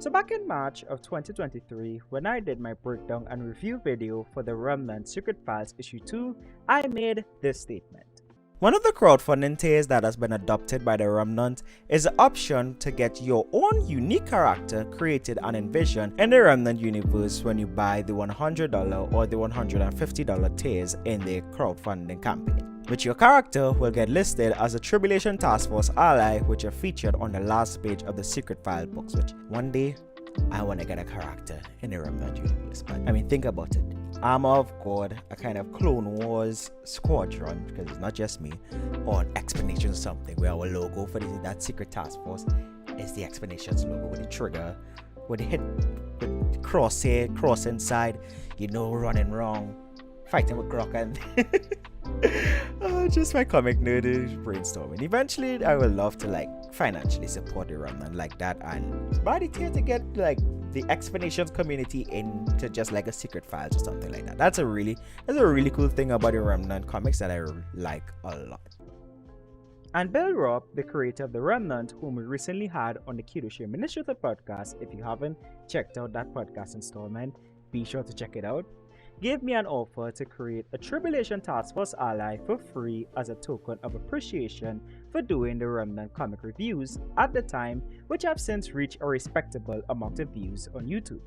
So back in March of 2023, when I did my breakdown and review video for the Remnant Secret Files issue 2, I made this statement. One of the crowdfunding tiers that has been adopted by the Remnant is the option to get your own unique character created and envisioned in the Remnant universe when you buy the $100 or the $150 tiers in the crowdfunding campaign, which your character will get listed as a Tribulation Task Force ally, which are featured on the last page of the Secret File books, which one day I want to get a character in the Remnant universe. But I mean, think about it. Armor of God, a kind of Clone Wars squadron, because it's not just me, or Xplanations something, where our logo for that Secret Task Force is the Xplanations logo with the trigger, with the hit, with the crosshair, cross inside, running wrong, fighting with Grok and just my comic nerdish brainstorming. Eventually, I would love to financially support the Remnant like that and buy the tier to get the Xplanations community into just like a Secret Files or something like that. That's a really cool thing about the Remnant comics that I like a lot. And Bill Raupp, the creator of the Remnant, whom we recently had on the Canonical Initiative podcast, if you haven't checked out that podcast installment, be sure to check it out, gave me an offer to create a Tribulation Task Force ally for free as a token of appreciation for doing the Remnant comic reviews at the time, which have since reached a respectable amount of views on YouTube.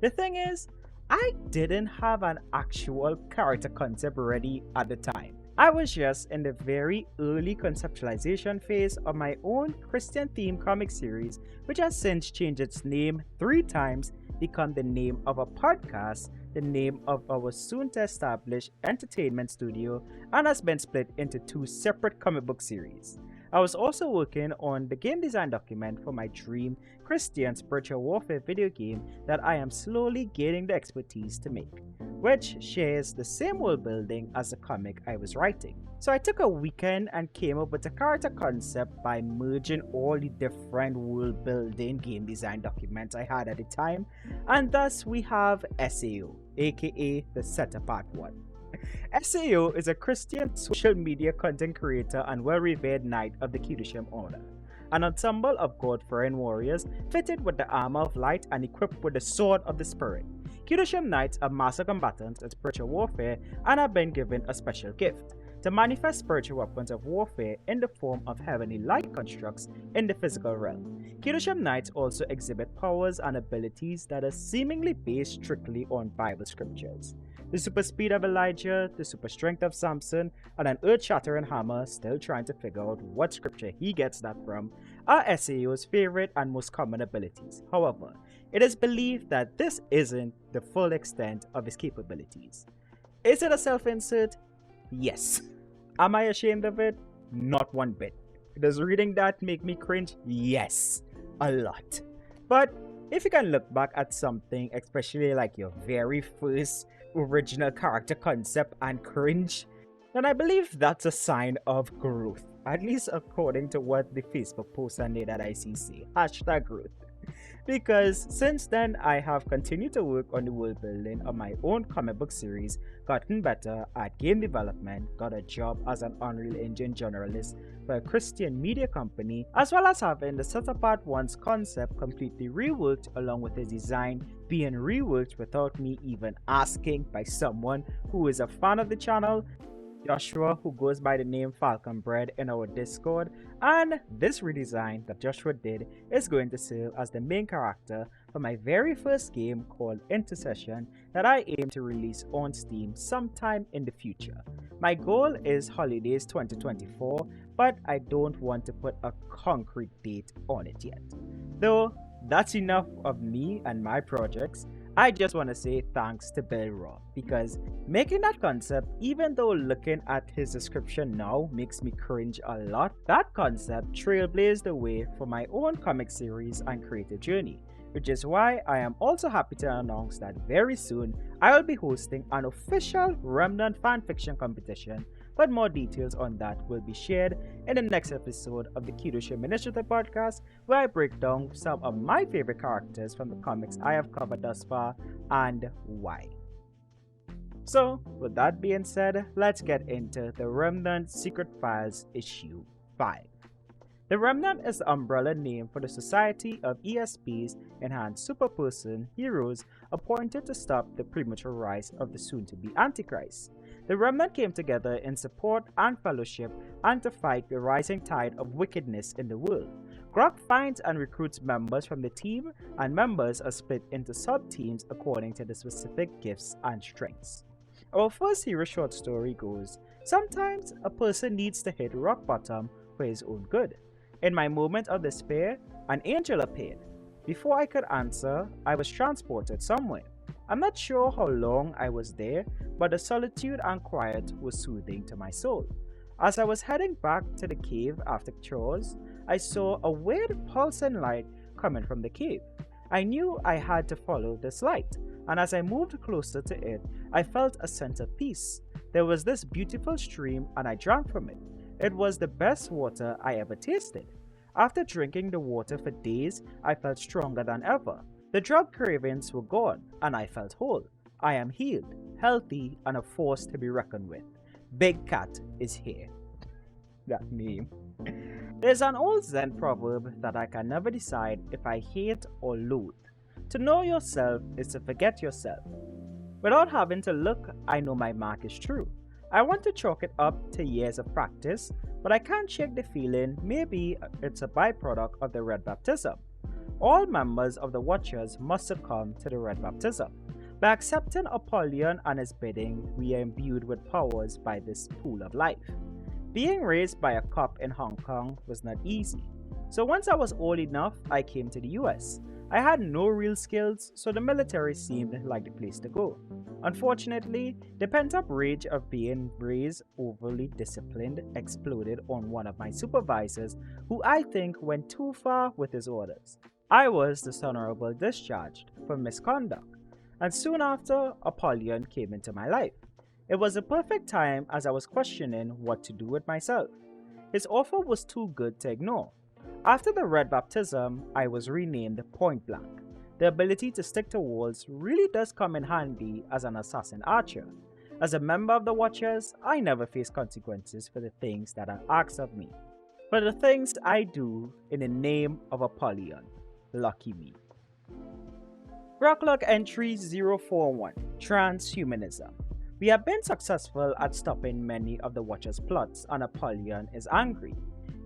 The thing is, I didn't have an actual character concept ready at the time. I was just in the very early conceptualization phase of my own Christian-themed comic series, which has since changed its name 3 times, become the name of a podcast, the name of our soon-to-established entertainment studio, and has been split into 2 separate comic book series. I was also working on the game design document for my dream Christian spiritual warfare video game that I am slowly gaining the expertise to make, which shares the same world building as the comic I was writing. So I took a weekend and came up with a character concept by merging all the different world building game design documents I had at the time, and thus we have SAO, aka the Set Apart One. SAO is a Christian social media content creator and well-revered knight of the Kiddushim Order, an ensemble of God-fearing warriors fitted with the armor of light and equipped with the sword of the spirit. Kiddushim Knights are master combatants in spiritual warfare and have been given a special gift to manifest spiritual weapons of warfare in the form of heavenly light constructs in the physical realm. Kiddushim Knights also exhibit powers and abilities that are seemingly based strictly on Bible scriptures. The super speed of Elijah, the super strength of Samson, and an earth-shattering hammer, still trying to figure out what scripture he gets that from, are SAO's favorite and most common abilities. However, it is believed that this isn't the full extent of his capabilities. Is it a self-insert? Yes. Am I ashamed of it? Not one bit. Does reading that make me cringe? Yes. A lot. But if you can look back at something, especially like your very first original character concept and cringe, then I believe that's a sign of growth. At least according to what the Facebook post I made at ICC. #growth. Because since then, I have continued to work on the world building of my own comic book series, gotten better at game development, got a job as an Unreal Engine generalist for a Christian media company, as well as having the Set Apart One's concept completely reworked along with his design being reworked without me even asking by someone who is a fan of the channel, Joshua, who goes by the name Falcon Bread in our Discord, and this redesign that Joshua did is going to serve as the main character for my very first game called Intercession that I aim to release on Steam sometime in the future. My goal is holidays 2024, but I don't want to put a concrete date on it yet. Though that's enough of me and my projects. I just want to say thanks to Bill Raupp, because making that concept, even though looking at his description now makes me cringe a lot, that concept trailblazed the way for my own comic series and creative journey, which is why I am also happy to announce that very soon I will be hosting an official Remnant fanfiction competition, but more details on that will be shared in the next episode of the Kiddushim Initiative podcast, where I break down some of my favorite characters from the comics I have covered thus far and why. So, with that being said, let's get into the Remnant Secret Files issue 5. The Remnant is the umbrella name for the Society of ESP's Enhanced Superperson heroes appointed to stop the premature rise of the soon-to-be Antichrist. The Remnant came together in support and fellowship and to fight the rising tide of wickedness in the world. Grok finds and recruits members from the team, and members are split into sub-teams according to the specific gifts and strengths. Our first hero short story goes, sometimes a person needs to hit rock bottom for his own good. In my moment of despair, an angel appeared. Before I could answer, I was transported somewhere. I'm not sure how long I was there, but the solitude and quiet was soothing to my soul. As I was heading back to the cave after chores, I saw a weird pulsing light coming from the cave. I knew I had to follow this light, and as I moved closer to it, I felt a sense of peace. There was this beautiful stream, and I drank from it. It was the best water I ever tasted. After drinking the water for days, I felt stronger than ever. The drug cravings were gone, and I felt whole. I am healed, healthy, and a force to be reckoned with. Big Cat is here. That name. There's an old Zen proverb that I can never decide if I hate or loathe. To know yourself is to forget yourself. Without having to look, I know my mark is true. I want to chalk it up to years of practice, but I can't shake the feeling maybe it's a byproduct of the Red Baptism. All members of the Watchers must succumb to the Red Baptism. By accepting Apollyon and his bidding, we are imbued with powers by this pool of life. Being raised by a cop in Hong Kong was not easy. So once I was old enough, I came to the US. I had no real skills, so the military seemed like the place to go. Unfortunately, the pent-up rage of being raised overly disciplined exploded on one of my supervisors, who I think went too far with his orders. I was dishonorably discharged for misconduct, and soon after, Apollyon came into my life. It was a perfect time as I was questioning what to do with myself. His offer was too good to ignore. After the Red Baptism, I was renamed Point Blank. The ability to stick to walls really does come in handy as an assassin archer. As a member of the Watchers, I never face consequences for the things that are asked of me. For the things I do in the name of Apollyon. Lucky me. Rocklog entry 041, Transhumanism. We have been successful at stopping many of the Watchers' plots, and Apollyon is angry.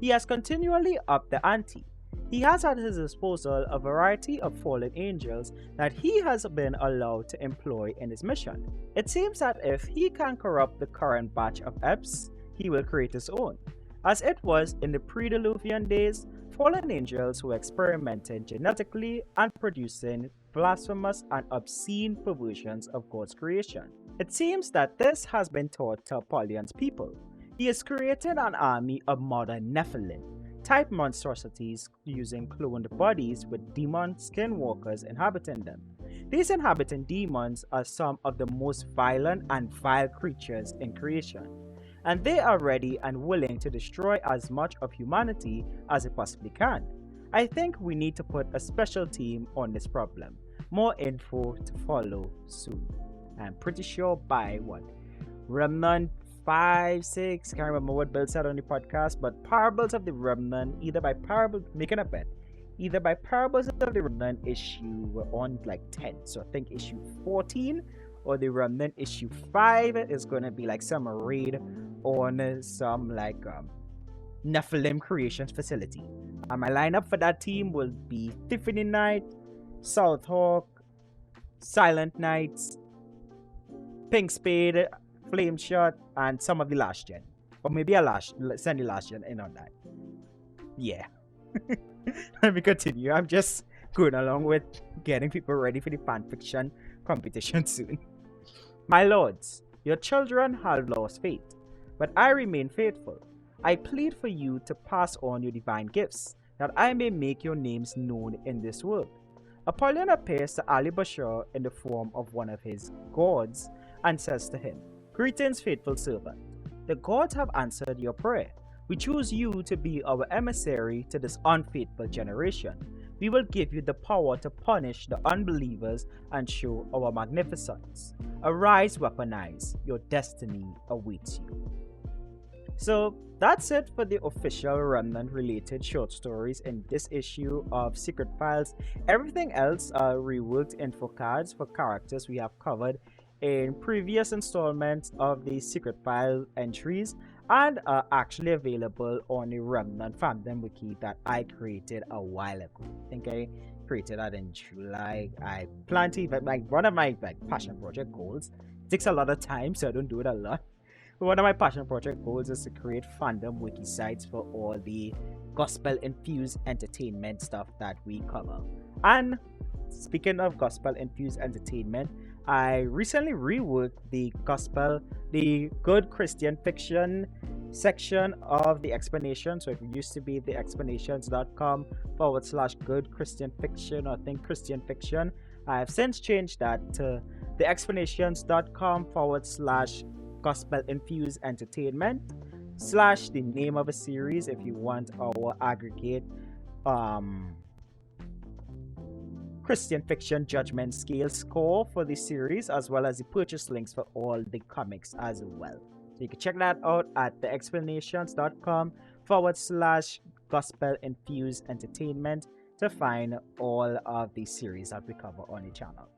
He has continually upped the ante. He has at his disposal a variety of fallen angels that he has been allowed to employ in his mission. It seems that if he can corrupt the current batch of Eps, he will create his own. As it was in the pre-Diluvian days, fallen angels were experimenting genetically and producing blasphemous and obscene perversions of God's creation. It seems that this has been taught to Apollyon's people. He is creating an army of modern Nephilim, type monstrosities using cloned bodies with demon skinwalkers inhabiting them. These inhabiting demons are some of the most violent and vile creatures in creation, and they are ready and willing to destroy as much of humanity as it possibly can. I think we need to put a special team on this problem. More info to follow soon. I'm pretty sure by Remnant 5, 6, can't remember what Bill said on the podcast, but Parables of the Remnant, either by Parables of the Remnant issue, we're on like 10, so I think issue 14, or the Remnant issue 5 is gonna be like some raid on some like Nephilim creations facility. And my lineup for that team will be Tiffany Knight, Southhawk, Silent Knights, Pink Spade, Flame Shot, and some of the last gen. Or maybe send the last gen in on that. Yeah. Let me continue. I'm just going along with getting people ready for the fanfiction competition soon. My lords, your children have lost faith, but I remain faithful. I plead for you to pass on your divine gifts, that I may make your names known in this world. Apollyon appears to Ali Bashar in the form of one of his gods and says to him, "Greetings, faithful servant. The gods have answered your prayer. We choose you to be our emissary to this unfaithful generation. We will give you the power to punish the unbelievers and show our magnificence. Arise, weaponize. Your destiny awaits you." So that's it for the official Remnant related short stories in this issue of Secret Files. Everything else are reworked info cards for characters we have covered in previous installments of the Secret File entries and are actually available on the Remnant fandom wiki that I created a while ago. I think I created that in July. I plan to even one of my passion project goals. It takes a lot of time, so I don't do it a lot. One of my passion project goals is to create fandom wiki sites for all the gospel infused entertainment stuff that we cover. And speaking of gospel infused entertainment, I recently reworked the good Christian fiction section of the explanation. So if it used to be the explanations.com/good Christian fiction or think Christian fiction, I have since changed that to the explanations.com/gospel infused entertainment / the name of a series if you want our aggregate Christian fiction judgment scale score for the series, as well as the purchase links for all the comics as well. So you can check that out at the explanations.com/gospel infused entertainment to find all of the series that we cover on the channel.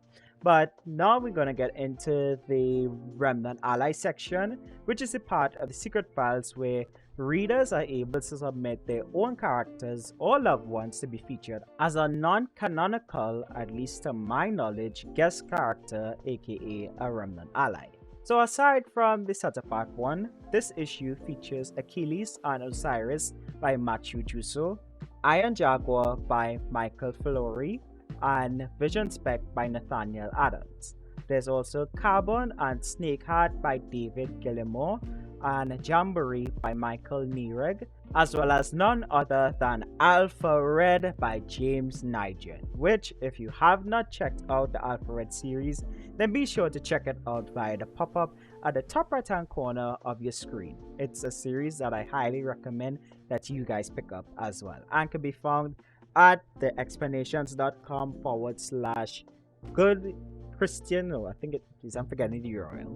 But now we're going to get into the Remnant Ally section, which is a part of the Secret Files where readers are able to submit their own characters or loved ones to be featured as a non-canonical, at least to my knowledge, guest character, aka a Remnant Ally. So aside from the setup part 1, this issue features Achilles and Osiris by Matthew Jusso, Iron Jaguar by Michael Filori, and Vision Spec by Nathaniel Adams. There's also Carbon and Snakeheart by David Gillimore, and Jamboree by Michael Niereg, as well as none other than Alpha Red by James Nigel, which, if you have not checked out the Alpha Red series, then be sure to check it out via the pop-up at the top right hand corner of your screen. It's a series that I highly recommend that you guys pick up as well, and can be found at the explanations.com/good Christian. No, I think it is, I'm forgetting the URL.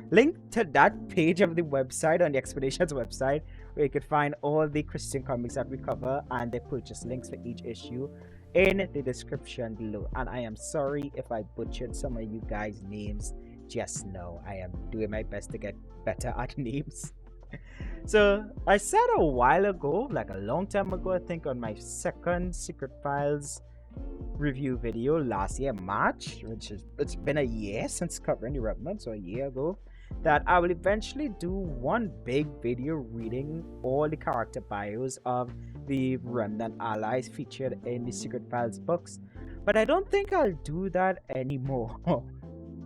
Link to that page of the website on the Explanations website, where you can find all the Christian comics that we cover and the purchase links for each issue in the description below. And I am sorry if I butchered some of you guys' names. Just know I am doing my best to get better at names. So I said a while ago, like a long time ago, I think on my second Secret Files review video last year, March, which is, it's been a year since covering the Remnant, so a year ago, that I will eventually do one big video reading all the character bios of the Remnant allies featured in the Secret Files books. But I don't think I'll do that anymore,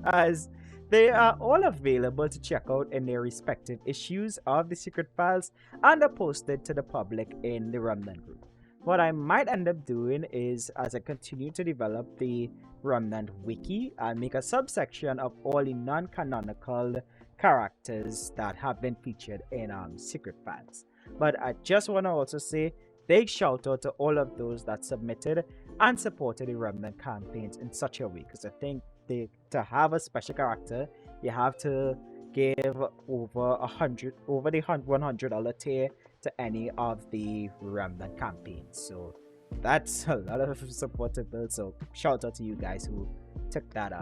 as they are all available to check out in their respective issues of the Secret Files and are posted to the public in the Remnant group. What I might end up doing is, as I continue to develop the Remnant Wiki, I'll make a subsection of all the non-canonical characters that have been featured in Secret Files. But I just want to also say big shout out to all of those that submitted and supported the Remnant campaigns in such a way, because I think to have a special character, you have to give over the $100 tier to any of the Remnant campaigns. So that's a lot of support to build. So shout out to you guys who took that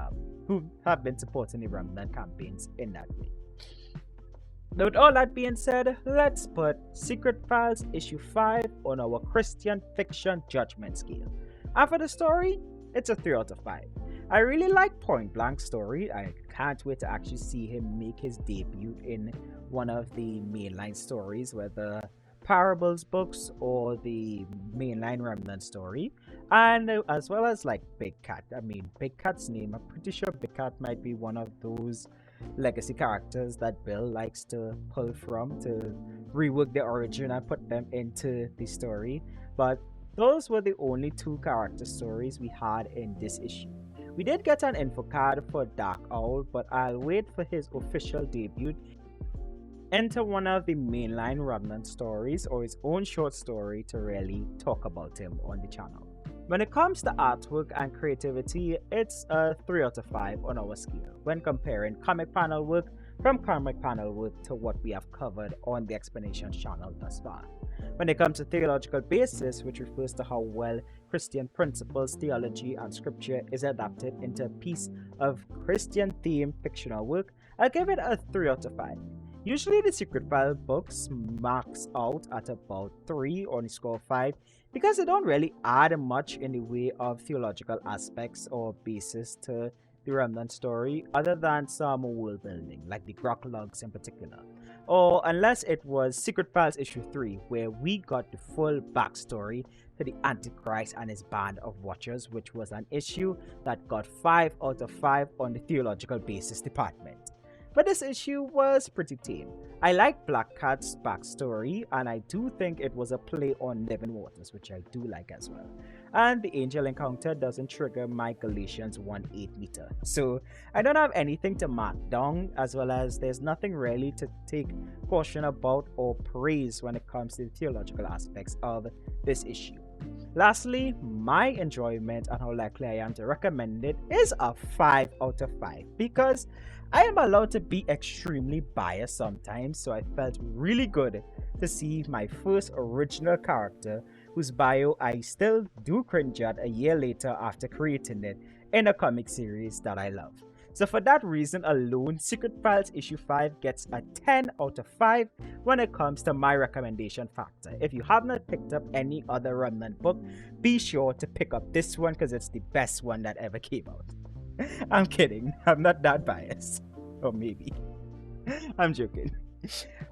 who have been supporting the Remnant campaigns in that way. Now, with all that being said, let's put Secret Files issue 5 on our Christian fiction judgment scale. And for the story, it's a 3 out of 5. I really like Point Blank's story. I can't wait to actually see him make his debut in one of the mainline stories, whether Parables books or the mainline Remnant story, and as well as like Big Cat. I mean, Big Cat's name, I'm pretty sure Big Cat might be one of those legacy characters that Bill likes to pull from to rework the origin and put them into the story. But those were the only 2 character stories we had in this issue. We did get an info card for Dark Owl, but I'll wait for his official debut into one of the mainline Remnant stories or his own short story to really talk about him on the channel. When it comes to artwork and creativity, it's a 3 out of 5 on our scale when comparing comic panel work from comic panel work to what we have covered on the Xplanations channel thus far. When it comes to theological basis, which refers to how well Christian principles, theology, and scripture is adapted into a piece of Christian themed fictional work, I'll give it a 3 out of 5. Usually the Secret File books max out at about 3 on a score of 5 because they don't really add much in the way of theological aspects or basis to the Remnant story other than some world building, like the Grok logs in particular. Or unless it was Secret Files issue 3, where we got the full backstory to the Antichrist and his band of watchers, which was an issue that got 5 out of 5 on the theological basis department. But this issue was pretty tame. I like Black Cat's backstory, and I do think it was a play on Living Waters, which I do like as well. And the angel encounter doesn't trigger my Galatians 1:8 meter. So I don't have anything to mark down, as well as there's nothing really to take caution about or praise when it comes to the theological aspects of this issue. Lastly, my enjoyment and how likely I am to recommend it is a 5 out of 5 because I am allowed to be extremely biased sometimes, so I felt really good to see my first original character, whose bio I still do cringe at a year later after creating it, in a comic series that I love. So for that reason alone, Secret Files issue 5 gets a 10 out of 5 when it comes to my recommendation factor. If you have not picked up any other Remnant book, be sure to pick up this one because it's the best one that ever came out. I'm kidding, I'm not that biased. Or maybe. I'm joking.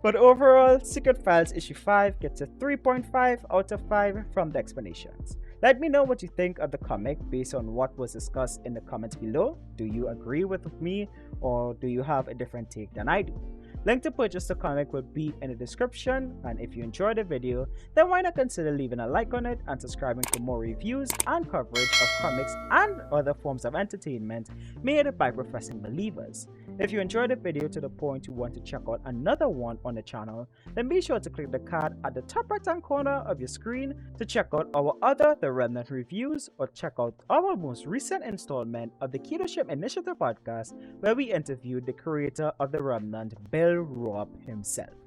But overall, Secret Files issue 5 gets a 3.5 out of 5 from the Xplanations. Let me know what you think of the comic based on what was discussed in the comments below. Do you agree with me or do you have a different take than I do? Link to purchase the comic will be in the description, and if you enjoyed the video, then why not consider leaving a like on it and subscribing for more reviews and coverage of comics and other forms of entertainment made by professing believers. If you enjoyed the video to the point you want to check out another one on the channel, then be sure to click the card at the top right hand corner of your screen to check out our other The Remnant reviews, or check out our most recent installment of the Keylship Initiative podcast, where we interviewed the creator of The Remnant, Bill Raupp himself.